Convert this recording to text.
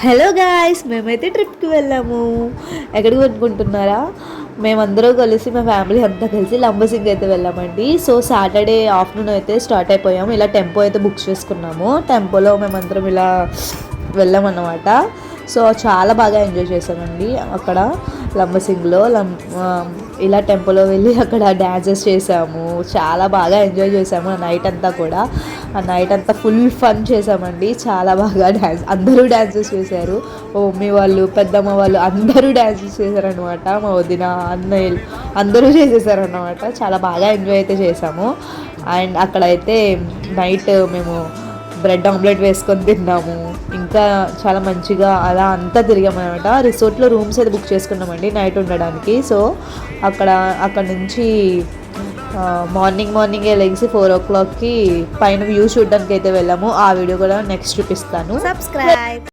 Hello guys, మేమైతే ట్రిప్కి వెళ్ళాము. ఎక్కడికి అనుకుంటున్నారా? మేమందరూ కలిసి, మా ఫ్యామిలీ అంతా కలిసి లంబసింగి అయితే వెళ్ళామండి. సో సాటర్డే ఆఫ్టర్నూన్ అయితే స్టార్ట్ అయిపోయాము. ఇలా టెంపో అయితే బుక్ చేసుకున్నాము. టెంపోలో మేమందరం ఇలా వెళ్ళామన్నమాట. సో చాలా బాగా ఎంజాయ్ చేసామండి అక్కడ లంబసింగిలో. ఇలా టెంపోలో వెళ్ళి అక్కడ డ్యాన్సెస్ చేసాము. చాలా బాగా ఎంజాయ్ చేసాము ఆ నైట్ అంతా కూడా. ఆ నైట్ అంతా ఫుల్ ఫన్ చేసామండి. చాలా బాగా అందరూ డ్యాన్సెస్ చేశారు. మా మమ్మీ వాళ్ళు, పెద్దమ్మ వాళ్ళు అందరూ డ్యాన్సెస్ చేశారనమాట. మా వదిన, అన్నయ్యలు అందరూ చేసేసారనమాట. చాలా బాగా ఎంజాయ్ అయితే చేసాము. అండ్ అక్కడైతే నైట్ మేము బ్రెడ్ ఆమ్లెట్ వేసుకొని తిన్నాము. ఇంకా చాలా మంచిగా అలా అంతా తిరిగామన్నమాట. రిసార్ట్లో రూమ్స్ అయితే బుక్ చేసుకున్నామండి నైట్ ఉండడానికి. సో అక్కడ నుంచి మార్నింగే లెగ్సి 4 o'clockకి పైన వ్యూ చూడడానికి అయితే వెళ్ళాము. ఆ వీడియో కూడా నెక్స్ట్ చూపిస్తాను. సబ్స్క్రైబ్.